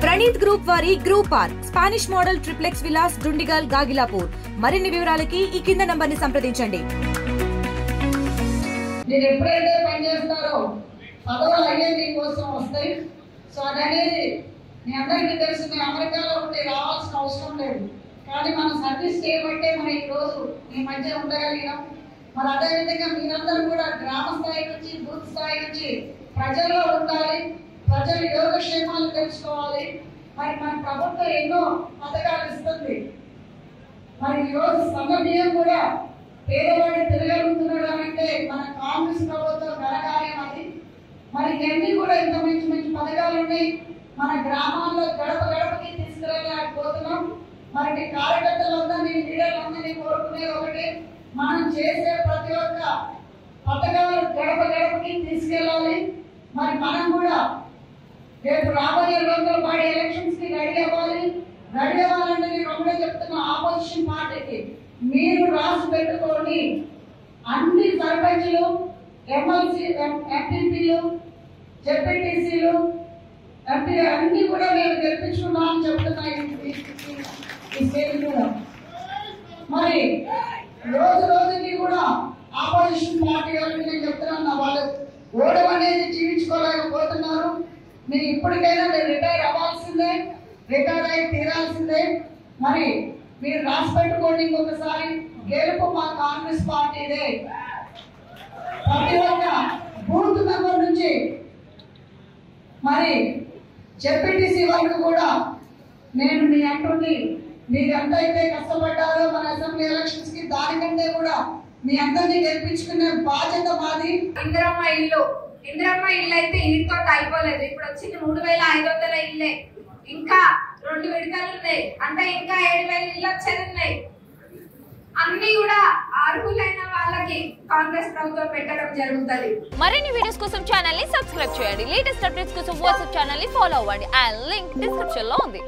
Praneeth group వారి group R Spanish model triplex villas Dundigal Gagillapur. మరిన్ని వివరాలకి ఈ కింద నంబర్ని సంప్రదించండి. మీరు ఎప్పుడైతే పనిచేస్తారో పదవులు అయ్యే మీకోసం వస్తాయి. సో అదనేది మీ అందరికీ తెలుసు. మీరు అమెరికాలో ఉండి రావాల్సిన అవసరం లేదు. కానీ మనం సర్వీస్ చేయబట్టే మనం ఈరోజు ఈ మధ్య ఉండగలిగినాం. మరి అదేవిధంగా మీరందరూ కూడా గ్రామ స్థాయి నుంచి బూత్ స్థాయి నుంచి ప్రజల్లో ఉండాలి. ప్రజలు యోగక్షేమాలు తెలుసుకోవాలి. మరి మన ప్రభుత్వం ఎన్నో పథకాలు ఇస్తుంది. మరి ఈరోజు సమన్వయం కూడా పేదవాడు తిరగలుగుతున్నాడు అంటే మన కాంగ్రెస్ ప్రభుత్వం ఘనకార్యం అది. మరి ఇవన్నీ కూడా ఇంత మంచి మంచి పథకాలు ఉన్నాయి. మన గ్రామాల్లో గడప గడపకి తీసుకురాలేకపోతున్నాం. మరి మీ కార్యకర్తలందరినీ లీడర్లందరినీ కోరుకునేది ఒకటి, మనం చేసే ప్రతి ఒక్క పథకాలు గడప గడపకి తీసుకెళ్ళాలి. మరి మనం కూడా రేపు రాబోయే రోజుల్లో పాడే ఎలక్షన్స్ కి రెడీ అవ్వాలి. రెడీ అవ్వాలంటే నేను ఒకటే చెప్తున్నా, ఆపోజిషన్ పార్టీకి మీరు రాసి పెట్టుకోండి. అన్ని సర్పంచులు, ఎమ్మెల్సీ, ఎంపీపీలు, జెడ్పీటీసీలు, ఎంపీ అన్ని కూడా మేము గెలిపించుకున్నామని చెప్తున్నా ఈ స్టేజ్ మీద. మరి రోజు రోజుకి కూడా ఆపోజిషన్ పార్టీ వాళ్ళకి నేను చెప్తున్నా, వాళ్ళు ఓడం అనేది జీవించుకోలేకపోతున్నారు. మీరు ఇప్పటికైనా మీరు రిటైర్ అవ్వాల్సిందే, రిటైర్ అయి తీరాల్సిందే. మరి మీరు రాసి పెట్టుకోండి, ఇంకొకసారి గెలుపు మా కాంగ్రెస్ పార్టీదే. ప్రతి ఒక్క బూత్ మెంబర్ నుంచి మరి జెడ్పీటీసీ వరకు కూడా నేను మీ అంటుంది మీరు ఎంతైతే కష్టపడ్డారో మన అసెంబ్లీ ఎలక్షన్స్ కి, దానికంటే కూడా మీ అందరినీ గెలిపించుకునే బాధ్యత మాది. ఇందిరమ్మ ఇల్లు అయితే ఇంటితో అయిపోలేదు. ఇప్పుడు వచ్చింది 3500 ఇల్లే. ఇంకా 2 విడతలు ఉన్నాయి. అంటే ఇంకా 7000 ఇల్లు వచ్చేది ఉన్నాయి. అన్ని కూడా అర్హులైన వాళ్ళకి కాంగ్రెస్ ప్రభుత్వం పెట్టడం జరుగుతుంది. మరిన్ని వీడియోస్ కోసం ఛానల్ ని సబ్స్క్రైబ్ చేయండి. లేటెస్ట్ అప్డేట్స్ కోసం వాట్సాప్ ఛానల్ ని ఫాలో అవ్వండి. ఆ లింక్ డిస్క్రిప్షన్ లో ఉంది.